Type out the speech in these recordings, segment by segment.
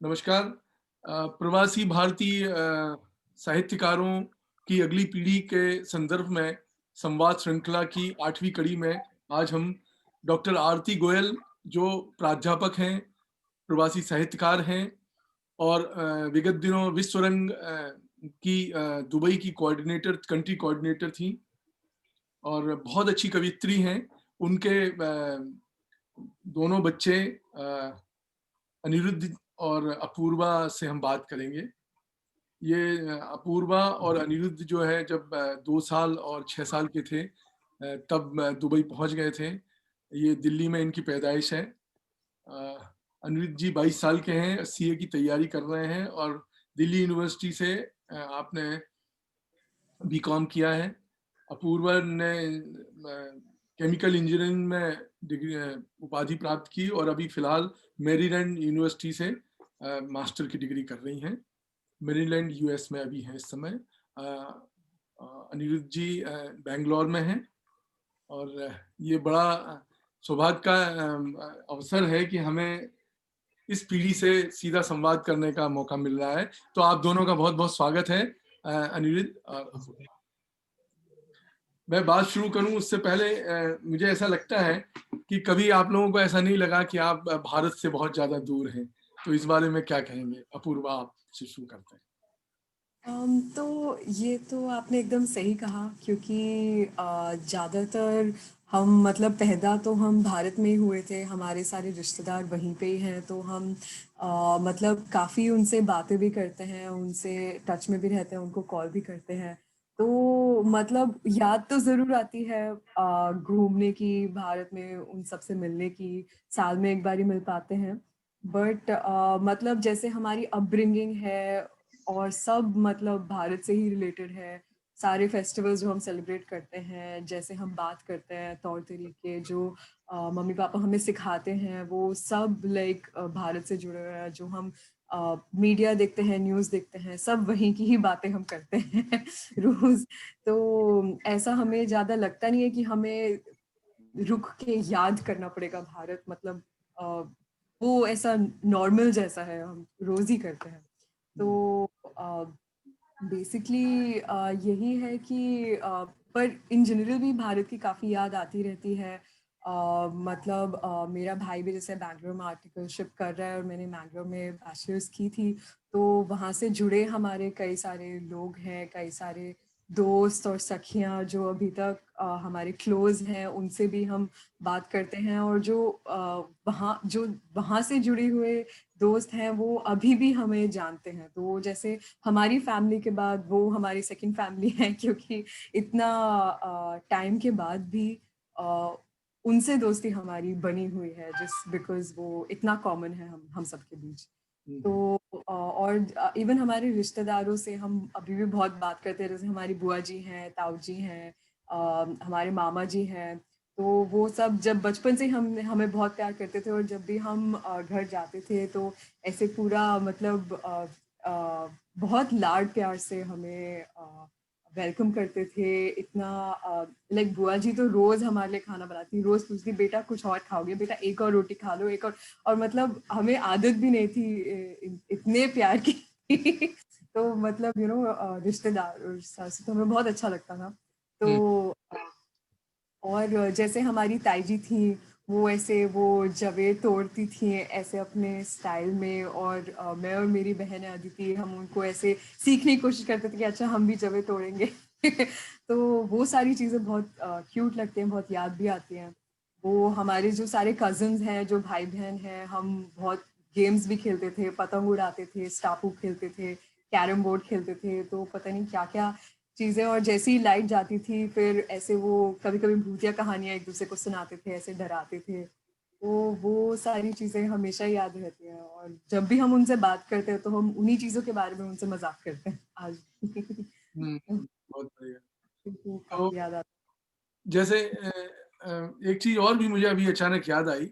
नमस्कार। प्रवासी भारतीय साहित्यकारों की अगली पीढ़ी के संदर्भ में संवाद श्रृंखला की 8वीं कड़ी में आज हम डॉक्टर आरती गोयल, जो प्राध्यापक हैं, प्रवासी साहित्यकार हैं और विगत दिनों विश्व रंग की दुबई की कोऑर्डिनेटर, कंट्री कोऑर्डिनेटर थीं और बहुत अच्छी कवयित्री हैं। उनके दोनों बच्चे अनिरुद्ध और अपूर्वा से हम बात करेंगे। ये अपूर्वा और अनिरुद्ध जो है जब 2 साल और 6 साल के थे तब दुबई पहुंच गए थे। ये दिल्ली में इनकी पैदाइश है। अनिरुद्ध जी 22 साल के हैं, सीए की तैयारी कर रहे हैं और दिल्ली यूनिवर्सिटी से आपने बीकॉम किया है। अपूर्वा ने केमिकल इंजीनियरिंग में डिग्री उपाधि प्राप्त की और अभी फिलहाल मेरीलैंड यूनिवर्सिटी से मास्टर की डिग्री कर रही हैं। मेरीलैंड यूएस में अभी हैं इस समय। अनिरुद्ध जी बेंगलोर में हैं और ये बड़ा सौभाग्य का अवसर है कि हमें इस पीढ़ी से सीधा संवाद करने का मौका मिल रहा है। तो आप दोनों का बहुत बहुत स्वागत है, अनिरुद्ध और अपूर्वा। मैं बात शुरू करूं उससे पहले मुझे ऐसा लगता है कि कभी आप लोगों को ऐसा नहीं लगा कि आप भारत से बहुत ज्यादा दूर हैं, तो इस बारे में क्या कहेंगे? अपूर्वा, आपसे शुरू करते हैं। तो ये तो आपने एकदम सही कहा क्योंकि ज़्यादातर हम मतलब पैदा तो हम भारत में ही हुए थे, हमारे सारे रिश्तेदार वहीं पे ही हैं, तो हम मतलब काफ़ी उनसे बातें भी करते हैं, उनसे टच में भी रहते हैं, उनको कॉल भी करते हैं। तो मतलब याद तो ज़रूर आती है घूमने की, भारत में उन सबसे मिलने की, साल में एक बार ही मिल पाते हैं। बट मतलब जैसे हमारी अपब्रिंगिंग है और सब मतलब भारत से ही रिलेटेड है। सारे फेस्टिवल्स जो हम सेलिब्रेट करते हैं, जैसे हम बात करते हैं, तौर तरीके जो मम्मी पापा हमें सिखाते हैं, वो सब लाइक भारत से जुड़े हुए हैं। जो हम मीडिया देखते हैं, न्यूज़ देखते हैं, सब वहीं की ही बातें हम करते हैं रोज। तो ऐसा हमें ज़्यादा लगता नहीं है कि हमें रुक के याद करना पड़ेगा भारत, मतलब अ, वो ऐसा नॉर्मल जैसा है, हम रोज ही करते हैं। तो बेसिकली यही है कि पर इन जनरल भी भारत की काफ़ी याद आती रहती है। मतलब मेरा भाई भी जैसे बैंगलोर में आर्टिकलशिप कर रहा है और मैंने मैंगलोर में बैचलर्स की थी, तो वहाँ से जुड़े हमारे कई सारे लोग हैं, कई सारे दोस्त और सखियाँ जो अभी तक हमारे क्लोज हैं, उनसे भी हम बात करते हैं। और जो वहाँ से जुड़े हुए दोस्त हैं, वो अभी भी हमें जानते हैं। तो जैसे हमारी फैमिली के बाद वो हमारी सेकंड फैमिली है, क्योंकि इतना टाइम के बाद भी अ, उनसे दोस्ती हमारी बनी हुई है, जिस बिकॉज वो इतना कॉमन है हम सबके बीच। तो और इवन हमारे रिश्तेदारों से हम अभी भी बहुत बात करते हैं, जैसे हमारी बुआ जी हैं, ताऊ जी हैं, हमारे मामा जी हैं। तो वो सब जब बचपन से हम हमें बहुत प्यार करते थे, और जब भी हम घर जाते थे तो ऐसे पूरा मतलब बहुत लाड प्यार से हमें वेलकम करते थे। इतना लाइक बुआ जी तो रोज हमारे लिए खाना बनाती, रोज पूछती बेटा कुछ और खाओगे, बेटा एक और रोटी खा लो, एक और मतलब हमें आदत भी नहीं थी इतने प्यार की तो मतलब रिश्तेदार और सास तो हमें बहुत अच्छा लगता था। हम्म। तो और जैसे हमारी ताई जी थी, वो ऐसे वो जवे तोड़ती थी ऐसे अपने स्टाइल में, और मैं और मेरी बहन अदिति हम उनको ऐसे सीखने की कोशिश करते थे कि अच्छा हम भी जवे तोड़ेंगे तो वो सारी चीज़ें बहुत क्यूट लगती हैं, बहुत याद भी आती हैं। वो हमारे जो सारे कजिन्स हैं, जो भाई बहन हैं, हम बहुत गेम्स भी खेलते थे, पतंग उड़ाते थे, स्टापू खेलते थे, कैरम बोर्ड खेलते थे, तो पता नहीं क्या क्या चीजें। और जैसे ही लाइट जाती थी, फिर ऐसे वो कभी कभी भूतिया कहानियां एक दूसरे को सुनाते थे, ऐसे डराते थे। तो वो सारी चीजें हमेशा याद रहती हैं, और जब भी हम उनसे बात करते हैं तो हम उन्हीं चीजों के बारे में उनसे मजाक करते हैं आज भी। बहुत बढ़िया। तो तो काफी याद आता जैसे एक चीज और भी मुझे अभी अचानक याद आई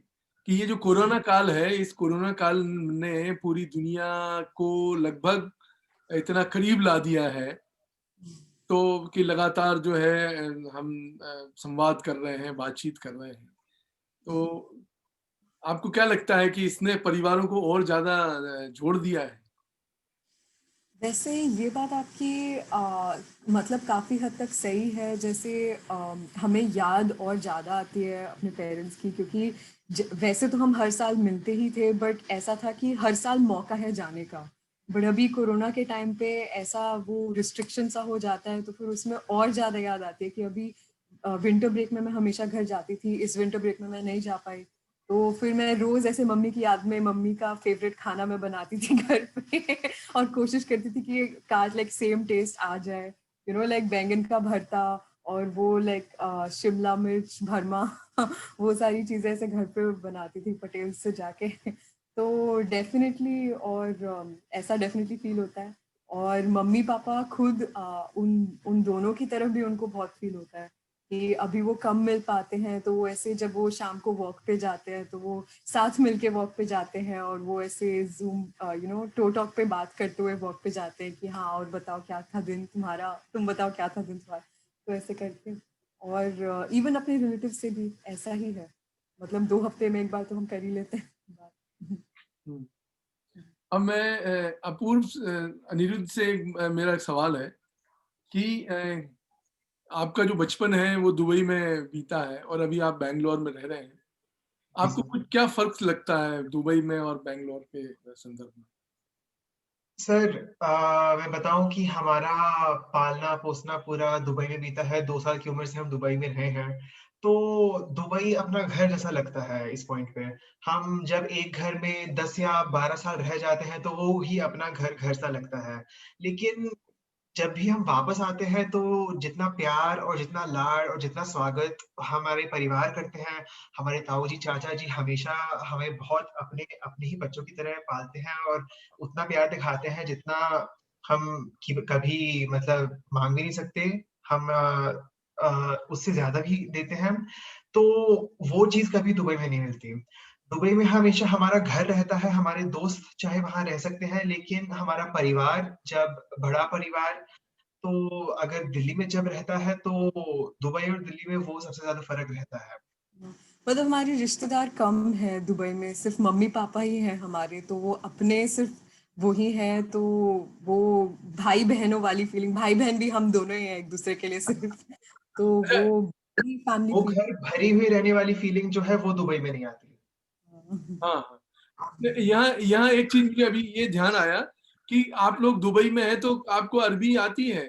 कि ये जो कोरोना काल है, इस कोरोना काल ने पूरी दुनिया को लगभग इतना करीब ला दिया है, तो कि लगातार जो है हम संवाद कर रहे हैं, बातचीत कर रहे हैं। तो आपको क्या लगता है कि इसने परिवारों को और ज़्यादा जोड़ दिया है? वैसे ये बात आपकी मतलब काफ़ी हद तक सही है। जैसे हमें याद और ज़्यादा आती है अपने पेरेंट्स की, क्योंकि वैसे तो हम हर साल मिलते ही थे, बट ऐसा था कि हर साल मौका है जाने का। बट अभी कोरोना के टाइम पे ऐसा वो रिस्ट्रिक्शन सा हो जाता है, तो फिर उसमें और ज़्यादा याद आती है कि अभी विंटर ब्रेक में मैं हमेशा घर जाती थी, इस विंटर ब्रेक में मैं नहीं जा पाई। तो फिर मैं रोज ऐसे मम्मी की याद में मम्मी का फेवरेट खाना मैं बनाती थी घर पे और कोशिश करती थी कि काश लाइक सेम टेस्ट आ जाए, यू नो लाइक बैंगन का भरता और वो लाइक शिमला मिर्च भरमा वो सारी चीजें ऐसे घर पे बनाती थी पटेल से जाके तो डेफिनेटली और ऐसा डेफिनेटली फील होता है। और मम्मी पापा खुद उन उन दोनों की तरफ भी उनको बहुत फील होता है कि अभी वो कम मिल पाते हैं, तो वो ऐसे जब वो शाम को वॉक पे जाते हैं तो वो साथ मिलके वॉक पे जाते हैं और वो ऐसे जूम यू नो टो टॉक पे बात करते हुए वॉक पे जाते हैं कि हाँ और बताओ क्या था दिन तुम्हारा, तुम बताओ क्या था दिन तुम्हारा, तो ऐसे करके। और इवन अपने रिलेटिव से भी ऐसा ही है, मतलब 2 हफ्ते में एक बार तो हम कर ही लेते हैं बात। हुँ। अब मैं अपूर्व अनिरुद्ध से मेरा एक सवाल है कि आपका जो बचपन है वो दुबई में बीता है और अभी आप बैंगलोर में रह रहे हैं। जी आपको सर। कुछ क्या फ़र्क लगता है दुबई में और बैंगलोर के संदर्भ में? सर मैं बताऊँ कि हमारा पालना-पोसना पूरा दुबई में बीता है, 2 साल की उम्र से हम दुबई में रहे हैं। तो दुबई अपना घर जैसा लगता है इस पॉइंट पे। हम जब एक घर में 10 या 12 साल रह जाते हैं, तो वो ही अपना घर घर सा लगता है। लेकिन जब भी हम वापस आते हैं तो जितना प्यार और जितना लाड और जितना स्वागत हमारे परिवार करते हैं, हमारे ताऊ जी, चाचा जी हमेशा हमें बहुत अपने अपने ही बच्चों की तरह पालते हैं और उतना प्यार दिखाते हैं जितना हम कभी मतलब माँग भी नहीं सकते। हम उससे ज़्यादा भी देते हैं। तो वो चीज़ कभी दुबई में नहीं मिलती। दुबई में हमेशा हमारा घर रहता है, हमारे दोस्त चाहे वहाँ रह सकते हैं, लेकिन हमारा परिवार जब बड़ा परिवार तो अगर दिल्ली में जब रहता है तो दुबई और दिल्ली में वो सबसे ज़्यादा फ़र्क रहता है। मतलब हमारे रिश्तेदार कम है दुबई में, सिर्फ मम्मी पापा ही हैं हमारे, तो वो अपने सिर्फ वो ही हैं। तो वो भाई बहनों वाली फीलिंग, भाई बहन भी हम दोनों ही हैं एक दूसरे के लिए सिर्फ, तो अच्छा, वो फैमिली वो फील। घर भरी हुई रहने वाली फ़ीलिंग जो है वो दुबई में नहीं आती। हाँ, हाँ। यहाँ यहाँ एक चीज़ मुझे अभी ये ध्यान आया कि आप लोग दुबई में हैं तो आपको अरबी आती है?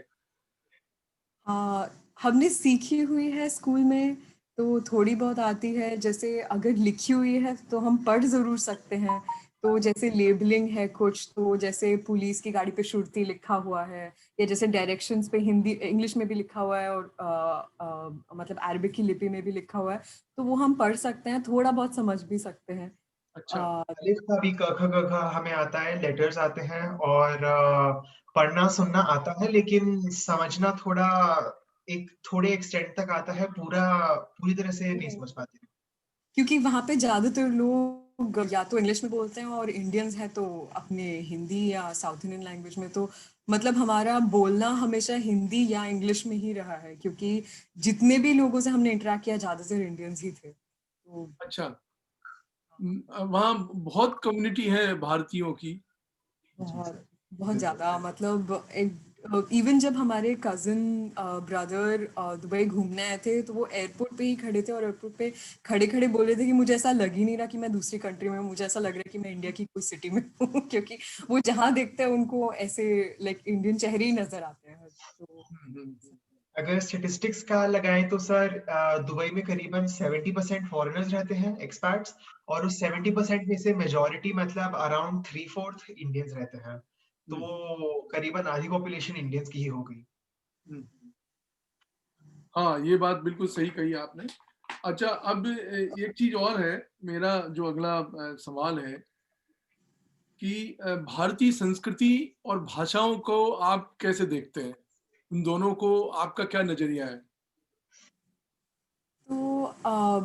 हाँ, हमने सीखी हुई है स्कूल में, तो थोड़ी बहुत आती है। जैसे अगर लिखी हुई है तो हम पढ़ ज़रूर सकते हैं। तो जैसे लेबलिंग है कुछ, तो जैसे पुलिस की गाड़ी पे शुर्ती लिखा हुआ है, या जैसे डायरेक्शंस पे हिंदी इंग्लिश में भी लिखा हुआ है और मतलब अरबिक की लिपि में भी लिखा हुआ है, तो वो हम पढ़ सकते हैं, थोड़ा बहुत समझ भी सकते हैं। अच्छा। अ, अलिफ का भी क, ख, ग, घ हमें आता है, लेटर्स आते हैं और पढ़ना-सुनना आता है लेकिन समझना थोड़ा एक थोड़े एक्सटेंट तक आता है, पूरी तरह से नहीं समझ पाते। क्योंकि वहाँ पे ज़्यादातर लोग या तो इंग्लिश में बोलते हैं और इंडियंस हैं तो अपने हिंदी या साउथ इंडियन लैंग्वेज में, तो मतलब हमारा बोलना हमेशा हिंदी या इंग्लिश में ही रहा है, क्योंकि जितने भी लोगों से हमने इंटरेक्ट किया ज़्यादातर इंडियंस ही थे, तो अच्छा। वहाँ बहुत कम्युनिटी है भारतीयों की। जी सर, बहुत बहुत बिल्कुल। ज़्यादा मतलब इवन जब हमारे कज़न ब्रदर दुबई घूमने आए थे, तो वो एयरपोर्ट पे ही खड़े थे और एयरपोर्ट पे खड़े-खड़े बोल रहे थे कि मुझे ऐसा लग ही नहीं रहा कि मैं दूसरी कंट्री में हूँ, मुझे ऐसा लग रहा है कि मैं इंडिया की कोई सिटी में हूँ क्योंकि वो जहाँ देखते हैं उनको ऐसे लाइक इंडियन चेहरे ही नज़र आते हैं। तो हुँ, हुँ, हुँ। अगर स्टैटिस्टिक्स का लगाएँ तो सर दुबई में करीबन 70% फॉरेनर्स रहते हैं, एक्सपैट्स और उस 70% में से मेजॉरिटी मतलब अराउंड 3/4 इंडियंस रहते हैं। हुँ, तो करीबन आधी पॉपुलेशन इंडियंस की ही हो गई। हुँ। हाँ, ये बात बिल्कुल सही कही आपने। अच्छा, अब एक चीज़ और है, मेरा जो अगला सवाल है कि भारतीय संस्कृति और भाषाओं को आप कैसे देखते हैं? उन दोनों को आपका क्या नज़रिया है? तो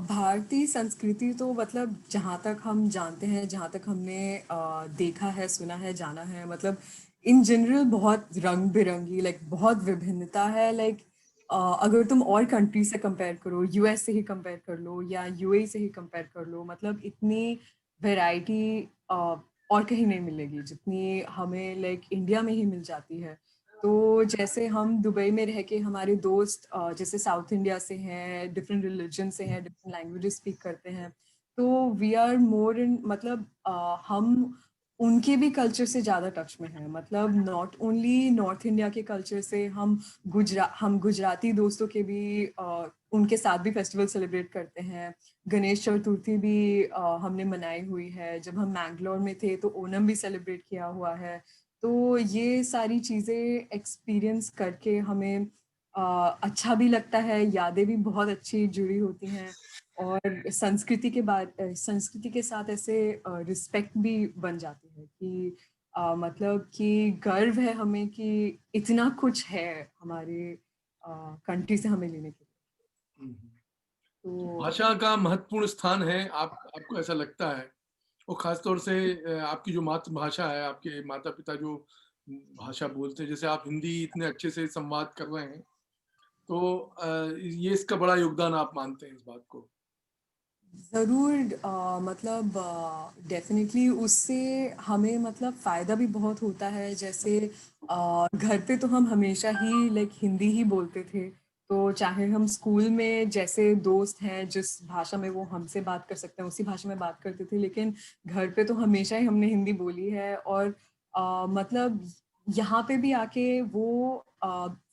भारतीय संस्कृति तो मतलब जहाँ तक हम जानते हैं, जहाँ तक हमने देखा है, सुना है, जाना है, मतलब इन जनरल बहुत रंग बिरंगी, लाइक बहुत विभिन्नता है, लाइक अगर तुम और कंट्री से कंपेयर करो, यूएस से ही कंपेयर कर लो या यूएई से ही कंपेयर कर लो, मतलब इतनी वैरायटी और कहीं नहीं मिलेगी जितनी हमें लाइक इंडिया में ही मिल जाती है। तो जैसे हम दुबई में रह के हमारे दोस्त जैसे साउथ इंडिया से हैं, डिफरेंट रिलीजन से हैं, डिफरेंट लैंग्वेजेस स्पीक करते हैं, तो वी आर मोर इन मतलब हम उनके भी कल्चर से ज़्यादा टच में हैं। मतलब नॉट ओनली नॉर्थ इंडिया के कल्चर से हम गुजराती दोस्तों के भी उनके साथ भी फेस्टिवल सेलिब्रेट करते हैं। गणेश चतुर्थी भी हमने मनाई हुई है। जब हम मैंगलोर में थे तो ओणम भी सेलिब्रेट किया हुआ है। तो ये सारी चीज़ें एक्सपीरियंस करके हमें अच्छा भी लगता है, यादें भी बहुत अच्छी जुड़ी होती हैं और संस्कृति के साथ ऐसे रिस्पेक्ट भी बन जाती है कि मतलब कि गर्व है हमें कि इतना कुछ है हमारे कंट्री से हमें लेने के लिए। तो तो भाषा का महत्वपूर्ण स्थान है, आपको ऐसा लगता है? और खास तौर से आपकी जो मातृभाषा है, आपके माता पिता जो भाषा बोलते हैं, जैसे आप हिंदी इतने अच्छे से संवाद कर रहे हैं, तो ये इसका बड़ा योगदान आप मानते हैं इस बात को? ज़रूर मतलब डेफ़िनेटली उससे हमें मतलब फ़ायदा भी बहुत होता है। जैसे घर पे तो हम हमेशा ही लाइक हिंदी ही बोलते थे। तो चाहे हम स्कूल में जैसे दोस्त हैं, जिस भाषा में वो हमसे बात कर सकते हैं, उसी भाषा में बात करते थे। लेकिन घर पे तो हमेशा ही हमने हिंदी बोली है और मतलब यहाँ पे भी आके वो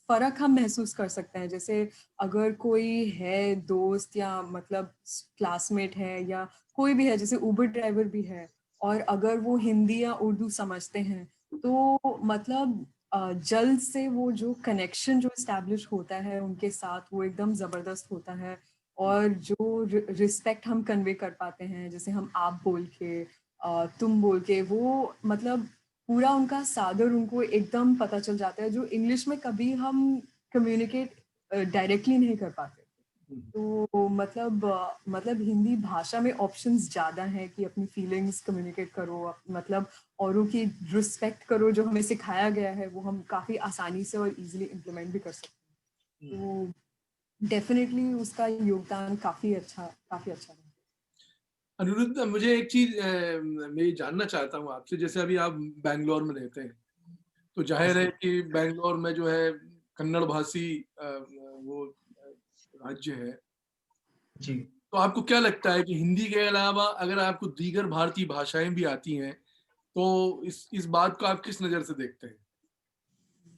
फ़र्क हम महसूस कर सकते हैं। जैसे अगर कोई है दोस्त या मतलब क्लासमेट है या कोई भी है, जैसे उबर ड्राइवर भी है, और अगर वो हिंदी या उर्दू समझते हैं तो मतलब जल्द से वो जो कनेक्शन जो एस्टैब्लिश होता है उनके साथ, वो एकदम ज़बरदस्त होता है। और जो रिस्पेक्ट हम कन्वे कर पाते हैं, जैसे हम आप बोल के तुम बोल के, वो मतलब पूरा उनका सादर उनको एकदम पता चल जाता है, जो इंग्लिश में कभी हम कम्युनिकेट डायरेक्टली नहीं कर पाते। तो मतलब हिंदी भाषा में ऑप्शंस ज़्यादा हैं कि अपनी फीलिंग्स कम्युनिकेट करो, मतलब औरों की रिस्पेक्ट करो। जो हमें सिखाया गया है वो हम काफ़ी आसानी से और इजीली इम्प्लीमेंट भी कर सकते हैं। तो डेफिनेटली उसका योगदान काफ़ी अच्छा है। अनिरुद्ध, मुझे एक चीज मैं ये जानना चाहता हूँ आपसे, जैसे अभी आप बैंगलोर में रहते हैं, तो जाहिर है कि बैंगलोर में जो है कन्नड़ भाषी वो राज्य है। जी। तो आपको क्या लगता है कि हिंदी के अलावा अगर आपको दीगर भारतीय भाषाएं भी आती हैं, तो इस बात को आप किस नज़र से देखते हैं?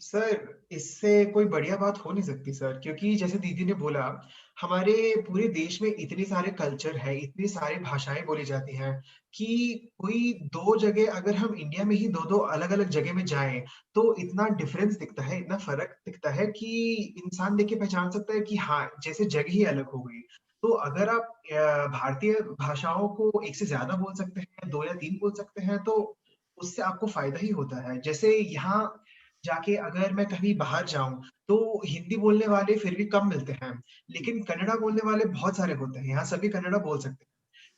सर, इससे कोई बढ़िया बात हो नहीं सकती सर, क्योंकि जैसे दीदी ने बोला, हमारे पूरे देश में इतने सारे कल्चर हैं, इतनी सारी भाषाएँ बोली जाती हैं कि कोई 2 जगह अगर हम इंडिया में ही 2-2 अलग-अलग जगह में जाएँ, तो इतना डिफ़रेंस दिखता है, इतना फ़र्क दिखता है कि इंसान देख के पहचान सकता है कि हाँ, जैसे जगह ही अलग हो गई। तो अगर आप भारतीय भाषाओं को 1 से ज़्यादा बोल सकते हैं, 2 या 3 बोल सकते हैं, तो उससे आपको फ़ायदा ही होता है। जैसे यहाँ जाके अगर मैं कहीं बाहर जाऊँ, तो हिंदी बोलने वाले फिर भी कम मिलते हैं, लेकिन कन्नड़ा बोलने वाले बहुत सारे होते हैं, यहाँ सभी कन्नड़ा बोल सकते हैं।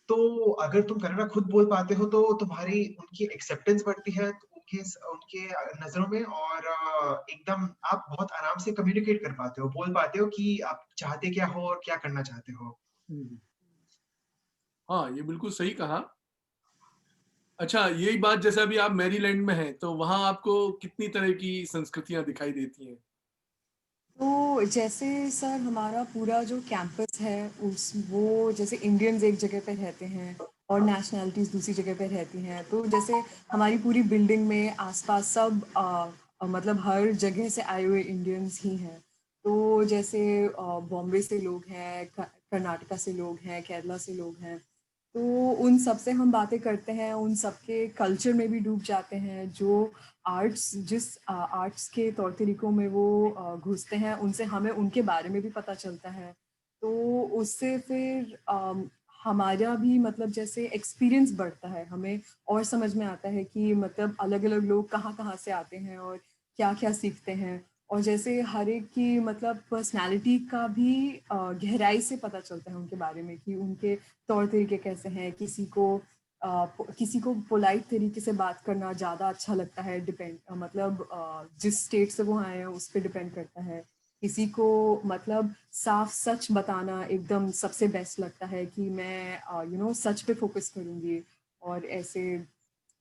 तो अगर तुम कन्नड़ा खुद बोल पाते हो, तो तुम्हारी उनकी एक्सेप्टेंस बढ़ती है, तो उनके नज़रों में, और एकदम आप बहुत आराम से कम्युनिकेट कर पाते हो, बोल पाते हो कि आप चाहते क्या हो और क्या करना चाहते हो। हम्म। हाँ, ये बिल्कुल सही कहा। अच्छा, यही बात, जैसे अभी आप मैरीलैंड में हैं, तो वहाँ आपको कितनी तरह की संस्कृतियाँ दिखाई देती हैं? तो जैसे सर हमारा पूरा जो कैंपस है उस वो जैसे इंडियंस एक जगह पे रहते हैं और नेशनैलिटीज़ दूसरी जगह पे रहती हैं। तो जैसे हमारी पूरी बिल्डिंग में आसपास सब मतलब हर जगह से आए हुए इंडियंस ही हैं। तो जैसे बॉम्बे से लोग हैं, कर्नाटका से लोग हैं, केरला से लोग हैं। तो उन सब से हम बातें करते हैं, उन सबके कल्चर में भी डूब जाते हैं। जो आर्ट्स के तौर तरीकों में वो घुसते हैं, उनसे हमें उनके बारे में भी पता चलता है। तो उससे फिर हमारा भी मतलब जैसे एक्सपीरियंस बढ़ता है, हमें और समझ में आता है कि मतलब अलग-अलग लोग कहाँ-कहाँ से आते हैं और क्या-क्या सीखते हैं। और जैसे हर एक की मतलब पर्सनैलिटी का भी गहराई से पता चलता है उनके बारे में कि उनके तौर तरीके कैसे हैं। किसी को पोलाइट तरीके से बात करना ज़्यादा अच्छा लगता है, मतलब जिस स्टेट से वो आए हैं उस पे डिपेंड करता है। किसी को मतलब साफ सच बताना एकदम सबसे बेस्ट लगता है कि मैं सच पे फोकस करूंगी और ऐसे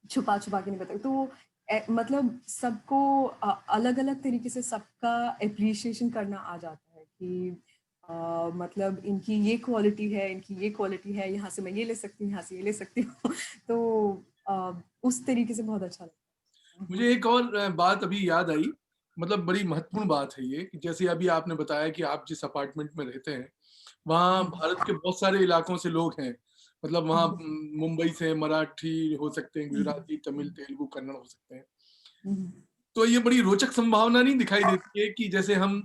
छुपा छुपा के नहीं बताऊँ। तो मतलब सबको अलग अलग तरीके से सबका अप्रिशिएशन करना आ जाता है कि मतलब इनकी ये क्वालिटी है, इनकी ये क्वालिटी है, यहाँ से मैं ये ले सकती हूँ, यहाँ से ये ले सकती हूँ। तो उस तरीके से बहुत अच्छा लगता है। मुझे एक और बात अभी याद आई, मतलब बड़ी महत्वपूर्ण बात है ये, कि जैसे अभी आपने बताया कि आप जिस अपार्टमेंट में रहते हैं, वहाँ भारत के बहुत सारे इलाकों से लोग हैं। मतलब वहाँ मुंबई से मराठी हो सकते हैं, गुजराती, तमिल, तेलुगु, कन्नड़ हो सकते हैं। तो ये बड़ी रोचक संभावना नहीं दिखाई देती है कि जैसे हम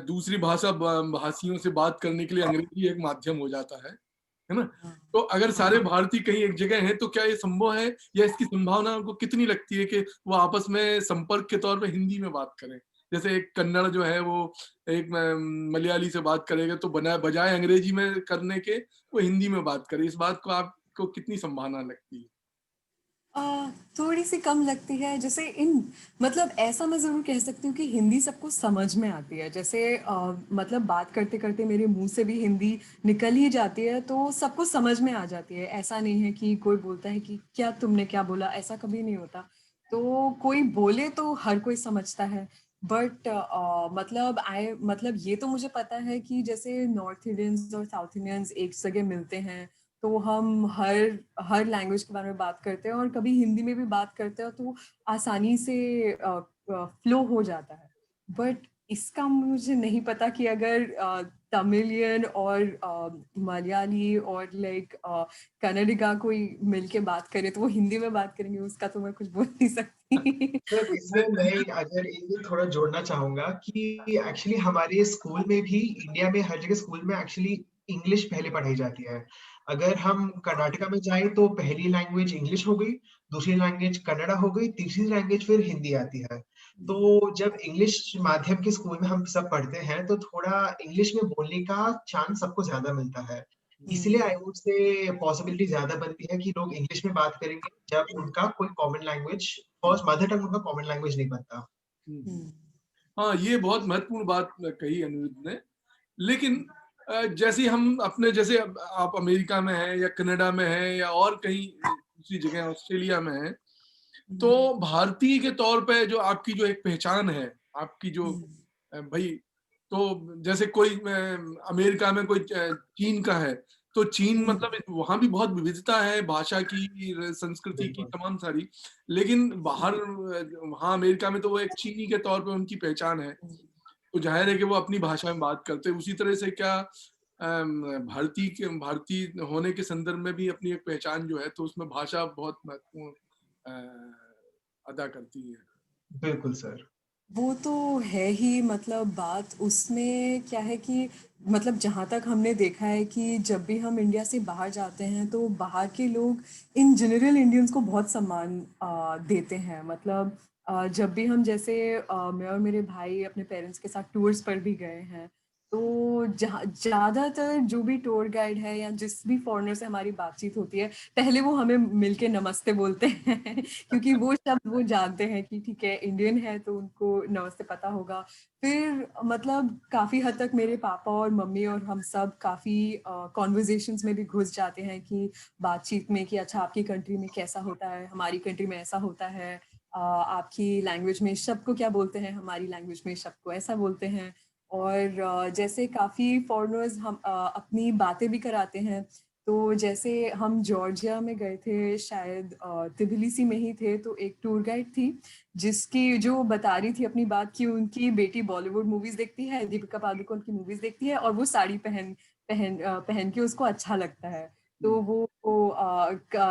दूसरी भाषियों से बात करने के लिए अंग्रेजी एक माध्यम हो जाता है ना? तो अगर सारे भारतीय कहीं एक जगह हैं तो क्या ये संभव है, या इसकी संभावना आपको कितनी लगती है कि वो आपस में संपर्क के तौर पे हिंदी में बात करें? जैसे एक कन्नड़ जो है वो एक मलयाली से बात करेगा तो बजाय अंग्रेजी में करने के वो हिंदी में बात करे। इस बात को आपको कितनी संभावना लगती है? थोड़ी सी कम लगती है। जैसे इन मतलब ऐसा मैं ज़रूर कह सकती हूँ कि हिंदी सबको समझ में आती है। जैसे मतलब बात करते-करते मेरे मुँह से भी हिंदी निकल ही जाती है, तो सबको समझ में आ जाती है। ऐसा नहीं है कि कोई बोलता है कि क्या तुमने क्या बोला? ऐसा कभी नहीं होता। तो कोई बोले तो हर कोई समझता है। बट मतलब ये तो मुझे पता है कि जैसे नॉर्थ इंडियंस और साउथ इंडियंस एक जगह मिलते हैं, तो हम हर हर लैंग्वेज के बारे में बात करते हैं और कभी हिंदी में भी बात करते हैं, तो आसानी से फ्लो हो जाता है। बट इसका मुझे नहीं पता कि अगर तमिलियन और मलयाली और लाइक कन्नडिगा कोई मिलके बात करे तो वो हिंदी में बात करेंगे, उसका तो मैं कुछ बोल नहीं सकती। सर इसमें मैं अगर ये थोड़ा जोड़ना चाहूँगा कि एक्चुअली हमारे स्कूल में भी इंडिया में हर जगह स्कूल में एक्चुअली इंग्लिश पहले पढ़ाई जाती है। अगर हम कर्नाटका में जाएँ तो पहली लैंग्वेज इंग्लिश हो गई, दूसरी लैंग्वेज कन्नड़ा हो गई, तीसरी लैंग्वेज फिर हिंदी आती है। तो जब इंग्लिश माध्यम के स्कूल में हम सब पढ़ते हैं तो थोड़ा इंग्लिश में बोलने का चांस सबको ज़्यादा मिलता है। इसलिए आई वुड से पॉसिबिलिटी ज़्यादा बनती है कि लोग इंग्लिश में बात करेंगे जब उनका कोई common language first mother tongue उनका कॉमन लैंग्वेज नहीं बनता। हम्म। हाँ, ये बहुत महत्वपूर्ण बात कही अनिरुद्ध ने। लेकिन जैसे हम अपने, जैसे आप अमेरिका में हैं या कनाडा में हैं या और कहीं दूसरी जगह ऑस्ट्रेलिया में हैं, तो भारतीय के तौर पे जो आपकी जो एक पहचान है, आपकी जो भाई, तो जैसे कोई अमेरिका में कोई चीन का है, तो चीन मतलब वहां भी बहुत विविधता है भाषा की, संस्कृति की, बिल्कुल। तमाम सारी। लेकिन बाहर वहां अमेरिका में तो वो एक चीनी के तौर पे उनकी पहचान है, तो जाहिर है कि वो अपनी भाषा में बात करते हैं। उसी तरह से क्या भारतीय होने के संदर्भ में भी अपनी एक पहचान जो है, तो उसमें भाषा बहुत महत्वपूर्ण अदा करती है। बिल्कुल सर। वो तो है ही। मतलब बात उसमें क्या है कि मतलब जहाँ तक हमने देखा है कि जब भी हम इंडिया से बाहर जाते हैं तो बाहर के लोग इन जनरल इंडियंस को बहुत सम्मान देते हैं। मतलब जब भी हम जैसे मैं और मेरे भाई अपने पेरेंट्स के साथ टूर्स पर भी गए हैं, तो जहाँ ज़्यादातर जो भी टूर गाइड है या जिस भी फॉरेनर से हमारी बातचीत होती है, पहले वो हमें मिलके नमस्ते बोलते हैं क्योंकि वो शब्द वो जानते हैं कि ठीक है इंडियन है तो उनको नमस्ते पता होगा। फिर मतलब काफ़ी हद तक मेरे पापा और मम्मी और हम सब काफ़ी कॉन्वर्जेशंस में भी घुस जाते हैं कि बातचीत में कि अच्छा आपकी कंट्री में कैसा होता है, हमारी कंट्री में ऐसा होता है। आपकी लैंग्वेज में शब्द को क्या बोलते हैं, हमारी लैंग्वेज में शब्द को ऐसा बोलते हैं। और जैसे काफ़ी फॉरेनर्स हम अपनी बातें भी कराते हैं। तो जैसे हम जॉर्जिया में गए थे, शायद तिबिलिसी में ही थे, तो एक टूर गाइड थी जिसकी जो बता रही थी अपनी बात कि उनकी बेटी बॉलीवुड मूवीज देखती है, दीपिका पादुकोण की मूवीज देखती है और वो साड़ी पहन पहन पहन के उसको अच्छा लगता है। तो वो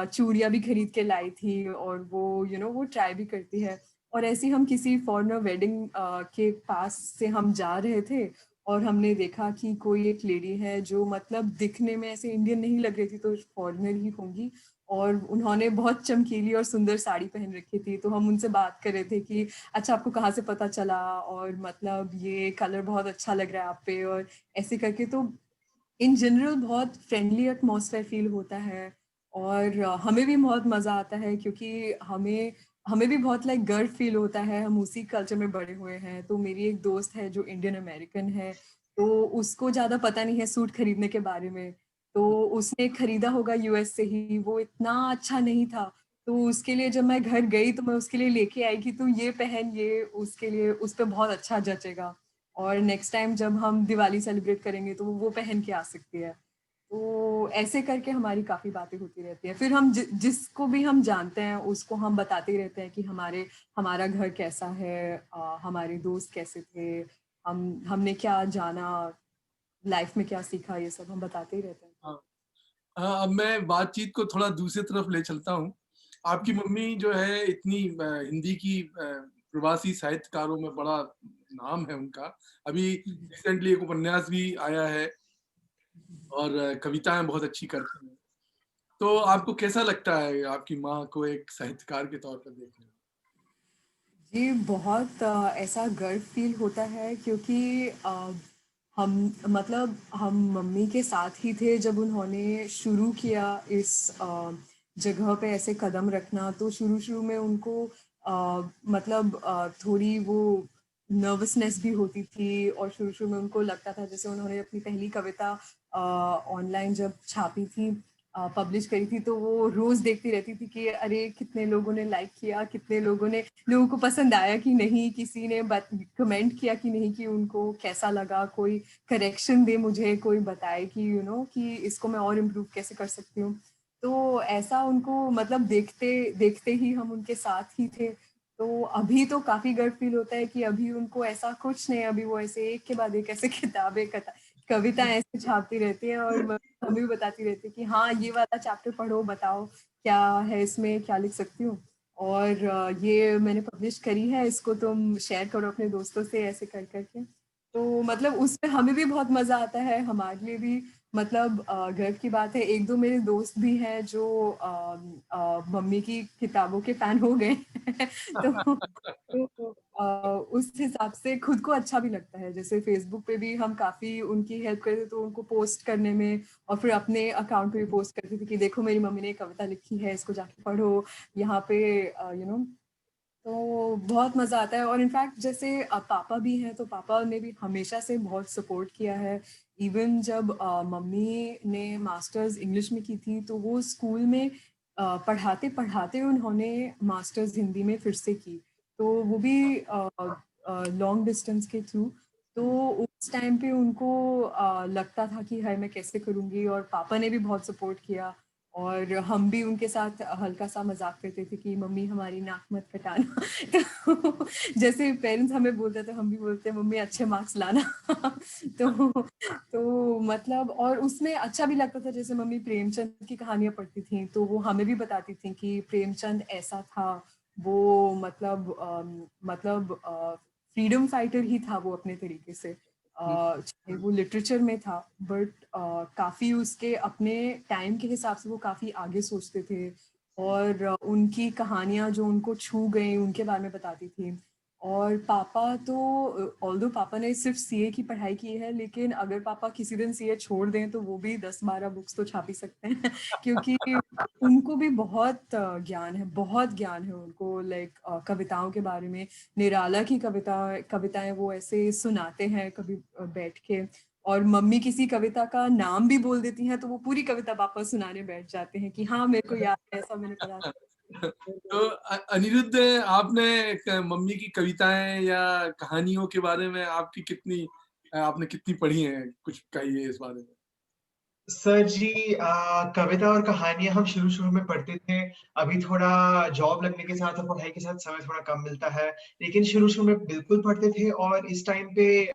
चूड़ियाँ भी खरीद के लाई थी और वो वो ट्राई भी करती है। और ऐसे ही हम किसी फॉरेनर वेडिंग के पास से हम जा रहे थे और हमने देखा कि कोई एक लेडी है जो मतलब दिखने में ऐसे इंडियन नहीं लग रही थी, तो फॉरेनर ही होंगी। और उन्होंने बहुत चमकीली और सुंदर साड़ी पहन रखी थी, तो हम उनसे बात कर रहे थे कि अच्छा आपको कहाँ से पता चला, और मतलब ये कलर बहुत अच्छा लग रहा है आप पे, और ऐसे करके। तो इन जनरल बहुत फ्रेंडली एटमॉस्फेयर फील होता है। और हमें भी बहुत मज़ा आता है क्योंकि हमें हमें भी बहुत लाइक गर्व फील होता है, हम उसी कल्चर में बड़े हुए हैं। तो मेरी एक दोस्त है जो इंडियन अमेरिकन है, तो उसको ज़्यादा पता नहीं है सूट खरीदने के बारे में। तो उसने खरीदा होगा यूएस से ही, वो इतना अच्छा नहीं था। तो उसके लिए जब मैं घर गई तो मैं उसके लिए लेके आई कि तू ये पहन, ये उसके लिए उस पे बहुत अच्छा जचेगा। और नेक्स्ट टाइम जब हम दिवाली सेलिब्रेट करेंगे तो वो पहन के आ सकती है। तो ऐसे करके हमारी काफ़ी बातें होती रहती हैं। फिर हम जिसको भी हम जानते हैं उसको हम बताते ही रहते हैं कि हमारा घर कैसा है, हमारे दोस्त कैसे थे, हमने क्या जाना, लाइफ में क्या सीखा, ये सब हम बताते ही रहते हैं। हाँ। अब मैं बातचीत को थोड़ा दूसरी तरफ ले चलता हूँ। आपकी मम्मी जो है इतनी हिंदी की प्रवासी साहित्यकारों में बड़ा नाम है उनका। अभी रिसेंटली एक उपन्यास भी आया है और कविताएं बहुत अच्छी करती हैं। तो आपको कैसा लगता है आपकी माँ को एक साहित्यकार के तौर पर देखने में? जी, बहुत ऐसा गर्व फ़ील होता है क्योंकि हम मतलब हम मम्मी के साथ ही थे जब उन्होंने शुरू किया इस जगह पे ऐसे कदम रखना। तो शुरू-शुरू में उनको मतलब थोड़ी वो नर्वसनेस भी होती थी और शुरू-शुरू में उनको लगता था, जैसे उन्होंने अपनी पहली कविता ऑनलाइन जब छापी थी, पब्लिश करी थी, तो वो रोज़ देखती रहती थी कि अरे! कितने लोगों ने लाइक किया, कितने लोगों को पसंद आया कि नहीं, किसी ने कमेंट किया कि नहीं, कि उनको कैसा लगा, कोई करेक्शन दे मुझे, कोई बताए कि कि इसको मैं और इम्प्रूव कैसे कर सकती हूँ। तो ऐसा उनको मतलब देखते देखते ही हम उनके साथ ही थे। तो अभी तो काफ़ी गर्व फ़ील होता है कि अभी उनको ऐसा कुछ नहीं, अभी वो ऐसे एक के बाद एक ऐसे किताबें कविताएँ ऐसे छापती रहती हैं और हमें भी बताती रहती है कि हाँ, ये वाला चैप्टर पढ़ो, बताओ क्या है इसमें, क्या लिख सकती हूँ। और ये मैंने पब्लिश करी है, इसको तुम शेयर करो अपने दोस्तों से, ऐसे कर करके। तो मतलब उसमें हमें भी बहुत मज़ा आता है, हमारे लिए भी मतलब गर्व की बात है। 1-2 मेरे दोस्त भी हैं जो मम्मी की किताबों के फ़ैन हो गए हैं। तो उस हिसाब से खुद को अच्छा भी लगता है। जैसे फ़ेसबुक पे भी हम काफ़ी उनकी हेल्प करते थे, तो उनको पोस्ट करने में, और फिर अपने अकाउंट पे भी पोस्ट करती थी कि देखो मेरी मम्मी ने एक कविता लिखी है, इसको जाके पढ़ो। यहाँ पे तो बहुत मज़ा आता है। और इनफैक्ट जैसे पापा भी हैं, तो पापा ने भी हमेशा से बहुत सपोर्ट किया है। इवन जब मम्मी ने मास्टर्स इंग्लिश में की थी, तो वो स्कूल में पढ़ाते-पढ़ाते उन्होंने मास्टर्स हिंदी में फिर से की। तो वो भी लॉन्ग डिस्टेंस के थ्रू। तो उस टाइम पे उनको लगता था कि हाय मैं कैसे करूँगी, और पापा ने भी बहुत सपोर्ट किया। और हम भी उनके साथ हल्का-सा मज़ाक करते थे कि मम्मी हमारी नाक मत कटाना। तो जैसे पेरेंट्स हमें बोलते थे, हम भी बोलते हैं मम्मी अच्छे मार्क्स लाना। तो मतलब, और उसमें अच्छा भी लगता था, जैसे मम्मी प्रेमचंद की कहानियाँ पढ़ती थीं, तो वो हमें भी बताती थीं कि प्रेमचंद ऐसा था, वो मतलब फ्रीडम फाइटर ही था वो अपने तरीके से। चाहे वो लिटरेचर में था, बट काफ़ी उसके अपने टाइम के हिसाब से वो काफ़ी आगे सोचते थे। और उनकी कहानियाँ जो उनको छू गई, उनके बारे में बताती थी। और पापा तो ऑल्दो पापा ने सिर्फ सीए की पढ़ाई की है, लेकिन अगर पापा किसी दिन सीए छोड़ दें तो वो भी 10-12 बुक्स तो छाप ही सकते हैं। क्योंकि उनको भी बहुत ज्ञान है, बहुत ज्ञान है उनको, लाइक कविताओं के बारे में। निराला की कविताएं वो ऐसे सुनाते हैं कभी बैठ के। और मम्मी किसी कविता का नाम भी बोल देती हैं, तो वो पूरी कविता पापा सुनाने बैठ जाते हैं कि हाँ मेरे को याद है, ऐसा मैंने पढ़ा था। तो अनिरुद्ध, आपने मम्मी की कविताएं या कहानियों के बारे में आपने कितनी पढ़ी हैं? कुछ कहिए इस बारे में। सर जी, कविता और कहानियाँ हम शुरू-शुरू में पढ़ते थे। अभी थोड़ा जॉब लगने के साथ और पढ़ाई के साथ समय थोड़ा कम मिलता है। लेकिन शुरू-शुरू में बिल्कुल पढ़ते थे, और इस टाइम पे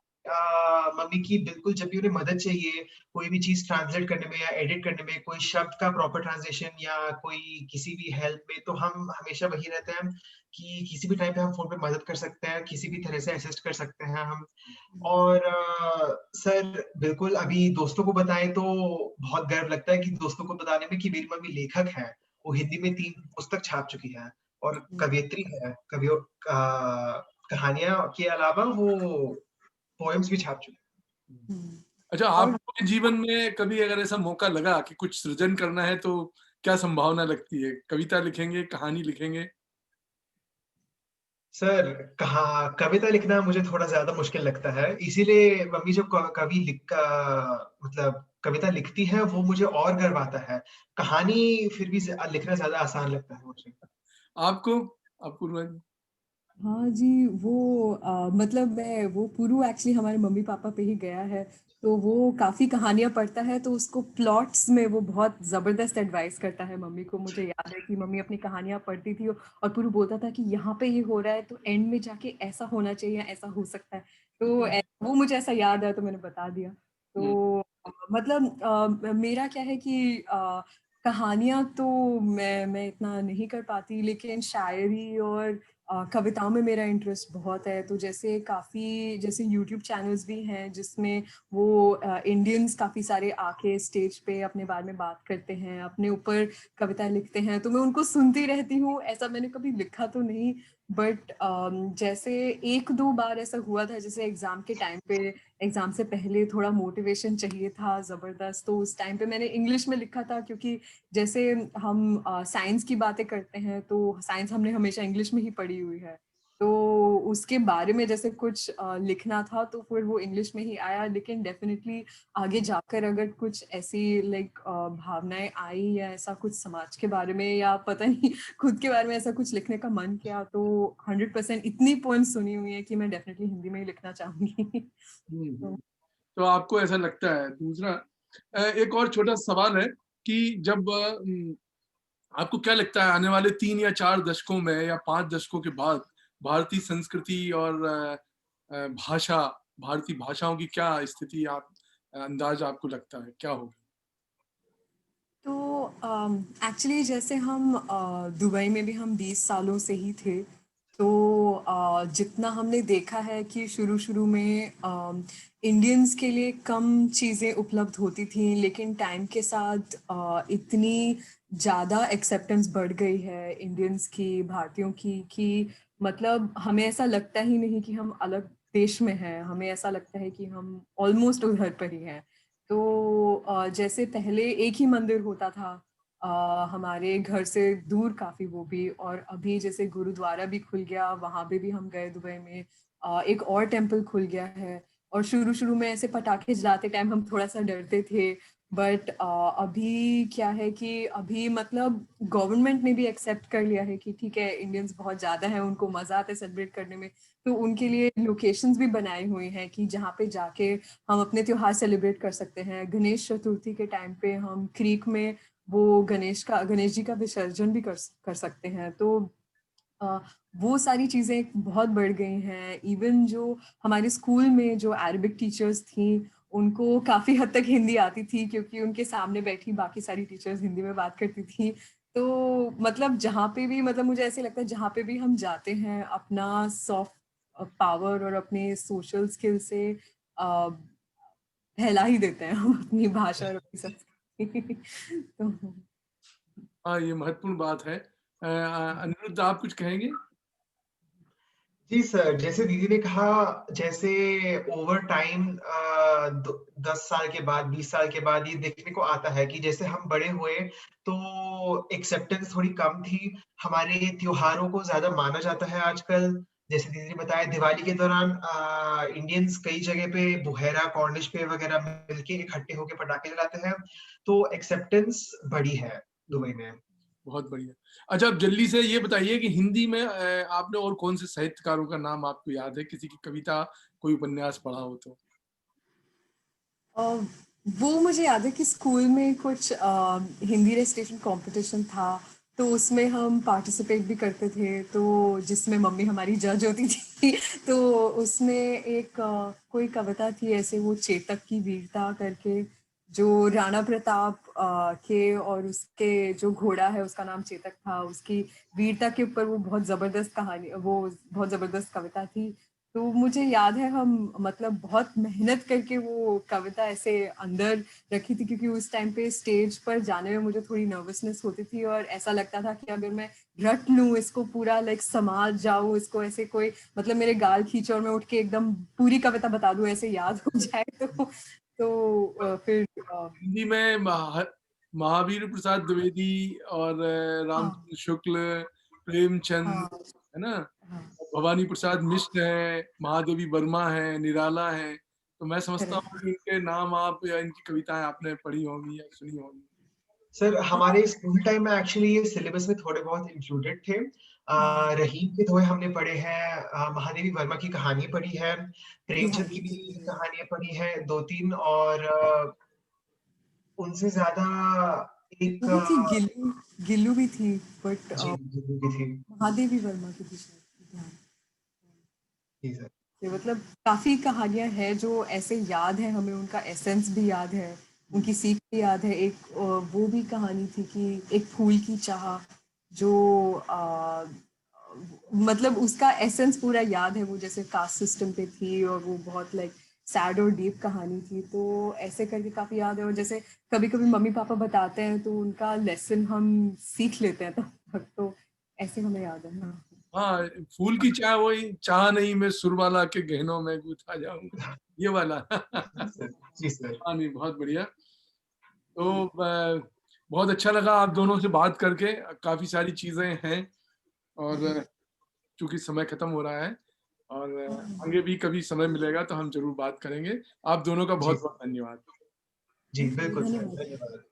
मम्मी की बिल्कुल जब भी उन्हें मदद चाहिए, कोई भी चीज़ ट्रांसलेट करने में या एडिट करने में, कोई शब्द का प्रॉपर ट्रांसलेशन या कोई किसी भी हेल्प में, तो हम हमेशा वही रहते हैं कि किसी भी टाइम पे हम फ़ोन पे मदद कर सकते हैं, किसी भी तरह से असिस्ट कर सकते हैं हम। और सर बिल्कुल, अभी दोस्तों को बताएँ तो बहुत गर्व लगता है कि दोस्तों को बताने में कि मेरी मम्मी लेखक है। वो हिंदी में 3 पुस्तक छाप चुकी हैं और कवयित्री है। कहानियाँ के अलावा वो पोएम्स भी छाप चुकी हम्म। अच्छा, और आपके जीवन में कभी अगर ऐसा मौका लगा कि कुछ सृजन करना है तो क्या संभावना लगती है? कविता लिखेंगे, कहानी लिखेंगे? सर, कहाँ कविता लिखना मुझे थोड़ा ज़्यादा मुश्किल लगता है, इसीलिए मम्मी जब क कभी मतलब कविता लिखती है, वो मुझे और गर्व आता है। कहानी फिर भी लिखना ज़्यादा आसान लगता है मुझे। आपको? अपूर्वा जी? हाँ जी, वो मतलब मैं वो पुरु एक्चुअली हमारे मम्मी-पापा पे ही गया है, तो वो काफ़ी कहानियाँ पढ़ता है, तो उसको प्लॉट्स में वो बहुत ज़बरदस्त एडवाइस करता है मम्मी को। मुझे याद है कि मम्मी अपनी कहानियाँ पढ़ती थी और पुरु बोलता था कि यहाँ पे ये हो रहा है, तो एंड में जाके ऐसा होना चाहिए, ऐसा हो सकता है। तो वो मुझे ऐसा याद है, तो मैंने बता दिया। हुँ, तो मतलब मेरा क्या है कि कहानियाँ तो मैं इतना नहीं कर पाती, लेकिन शायरी और कविताओं में मेरा इंटरेस्ट बहुत है। तो जैसे काफ़ी जैसे यूट्यूब चैनल्स भी हैं जिसमें वो इंडियंस काफ़ी सारे आके स्टेज पे अपने बारे में बात करते हैं, अपने ऊपर कविता लिखते हैं, तो मैं उनको सुनती रहती हूँ। ऐसा मैंने कभी लिखा तो नहीं, बट जैसे 1-2 बार ऐसा हुआ था, जैसे एग्ज़ाम के टाइम पे, एग्ज़ाम से पहले थोड़ा मोटिवेशन चाहिए था ज़बरदस्त, तो उस टाइम पे मैंने इंग्लिश में लिखा था, क्योंकि जैसे हम साइंस की बातें करते हैं, तो साइंस हमने हमेशा इंग्लिश में ही पढ़ी हुई है। तो उसके बारे में जैसे कुछ लिखना था, तो फिर वो इंग्लिश में ही आया, लेकिन डेफ़िनिटली आगे जाकर अगर कुछ ऐसी लाइक भावनाएँ आई या ऐसा कुछ समाज के बारे में या पता नहीं खुद के बारे में ऐसा कुछ लिखने का मन किया, तो 100% इतनी पोएम्स सुनी हुई हैं कि मैं डेफ़िनिटली हिंदी में ही लिखना चाहूँगी। हुँ, तो हुँ। तो आपको ऐसा लगता है। दूसरा एक और छोटा सवाल है कि जब आपको क्या लगता है आने वाले 3 या 4 दशकों में या 5 दशकों के बाद भारतीय संस्कृति और भाषा, भारतीय भाषाओं की क्या स्थिति आप अंदाज़ आपको लगता है, क्या होगी? तो एक्चुअली जैसे हम दुबई में भी हम 20 सालों से ही थे, तो जितना हमने देखा है कि शुरू-शुरू में इंडियंस के लिए कम चीज़ें उपलब्ध होती थीं, लेकिन टाइम के साथ इतनी ज़्यादा एक्सेप्टेंस बढ़ गई है इंडियंस की, भारतीयों की, कि मतलब हमें ऐसा लगता ही नहीं कि हम अलग देश में हैं, हमें ऐसा लगता है कि हम ऑलमोस्ट उधर पर ही हैं। तो जैसे पहले एक ही मंदिर होता था हमारे घर से दूर काफ़ी, वो भी, और अभी जैसे गुरुद्वारा भी खुल गया, वहाँ पे भी हम गए दुबई में। एक और टेम्पल खुल गया है, और शुरू-शुरू में ऐसे पटाखे जलाते टाइम हम थोड़ा-सा डरते थे, बट अभी क्या है कि अभी मतलब गवर्नमेंट ने भी एक्सेप्ट कर लिया है कि ठीक है, इंडियंस बहुत ज़्यादा हैं, उनको मज़ा आता है सेलिब्रेट करने में। तो उनके लिए लोकेशंस भी बनाई हुई हैं कि जहाँ पे जाके हम अपने त्योहार सेलिब्रेट कर सकते हैं। गणेश चतुर्थी के टाइम पे हम क्रीक में वो गणेश जी का विसर्जन भी कर सकते हैं। तो अ, वो सारी चीज़ें बहुत बढ़ गई हैं। इवन जो हमारे स्कूल में जो अरबिक टीचर्स थीं, उनको काफ़ी हद तक हिंदी आती थी, क्योंकि उनके सामने बैठी बाकी सारी टीचर्स हिंदी में बात करती थीं। तो मतलब जहाँ पे भी, मतलब मुझे ऐसे लगता है जहाँ पे भी हम जाते हैं, अपना सॉफ्ट पावर और अपने सोशल स्किल से अ, फैला ही देते हैं हम अपनी भाषा और अपनी संस्कृति। तो हाँ, ये महत्वपूर्ण बात है। अनिरुद्ध आप कुछ कहेंगे? जी सर, जैसे दीदी ने कहा, जैसे ओवर टाइम 10 साल के बाद, 20 साल के बाद ये देखने को आता है कि जैसे हम बड़े हुए, तो एक्सेप्टेंस थोड़ी कम थी। हमारे त्योहारों को ज़्यादा माना जाता है आजकल। जैसे दीदी ने बताया, दिवाली के दौरान इंडियंस कई जगह पे बुहेरा, कॉर्निश पे वगैरह मिलके इकट्ठे होके पटाखे जलाते हैं। तो एक्सेप्टेंस बढ़ी है दुबई में। बहुत बढ़िया। अच्छा, आप जल्दी से ये बताइए कि हिंदी में आपने और कौन से साहित्यकारों का नाम आपको याद है? किसी की कविता, कोई उपन्यास पढ़ा हो तो? अ, वो मुझे याद है कि स्कूल में कुछ हिंदी रेसिटेशन कंपटीशन था, तो उसमें हम पार्टिसिपेट भी करते थे, तो जिसमें मम्मी हमारी जज होती थी। तो उसमें एक कोई कविता थी ऐसे, वो चेतक की वीरता करके, जो राणा प्रताप के, और उसके जो घोड़ा है उसका नाम चेतक था, उसकी वीरता के ऊपर वो बहुत ज़बरदस्त कहानी, वो बहुत ज़बरदस्त कविता थी। तो मुझे याद है हम मतलब बहुत मेहनत करके वो कविता ऐसे अंदर रखी थी, क्योंकि उस टाइम पे स्टेज पर जाने में मुझे थोड़ी नर्वसनेस होती थी, और ऐसा लगता था कि अगर मैं रट लूँ इसको पूरा, लाइक समाज जाऊँ इसको, ऐसे कोई मतलब मेरे गाल खींचे और मैं उठ के एकदम पूरी कविता बता दूँ, ऐसे याद हो जाए तो फिर हिंदी में महावीर प्रसाद द्विवेदी और हाँ, रामचंद्र शुक्ल, प्रेमचंद, हाँ, है ना? हाँ, भवानी प्रसाद मिश्र हैं, महादेवी वर्मा हैं, निराला हैं, तो मैं समझता करेक्ट। हूँ कि इनके नाम आप या इनकी कविताएँ आपने पढ़ी होंगी या सुनी होंगी। सर हमारे स्कूल टाइम में एक्चुअली ये सिलेबस में थोड़े बहुत इंक्लूडेड थे। हाँ, रहीम के दोहे हमने पढ़े हैं, महादेवी वर्मा की कहानी पढ़ी है, प्रेमचंद की बिहारी भी जी। कहानियाँ पढ़ी हैं 2-3 और उनसे ज़्यादा एक वो भी थी गिल्लू, गिल्लू भी थी, बट जी, ज़रूर भी थी। महादेवी वर्मा की भी शायद ध्यान। जी सर। ये मतलब काफ़ी कहानियाँ हैं जो ऐसे याद है हमें, उनका एसेंस भी याद है, उनकी सीख भी याद है। एक वो भी कहानी थी कि एक फूल की चाह, जो मतलब उसका एसेंस पूरा याद है, वो जैसे कास्ट सिस्टम पे थी और वो बहुत लाइक सैड और डीप कहानी थी, तो ऐसे करके काफ़ी याद है। और जैसे कभी-कभी मम्मी-पापा बताते हैं तो उनका लेसन हम सीख लेते हैं तब तक, तो ऐसे हमें याद है। हाँ। हाँ, फूल की चाह वही चाह नहीं मैं सुरबाला के गहनों में गूँथा जाऊँगा, ये वाला। जी सर, जी सर। हाँ, नहीं बहुत बढ़िया। तो बहुत अच्छा लगा आप दोनों से बात करके, काफ़ी सारी चीज़ें हैं और चूँकि समय खत्म हो रहा है और आगे भी कभी समय मिलेगा तो हम ज़रूर बात करेंगे। आप दोनों का जी बहुत-बहुत सर। धन्यवाद। जी, थैंक यू, बिल्कुल सर, धन्यवाद। धन्यवाद।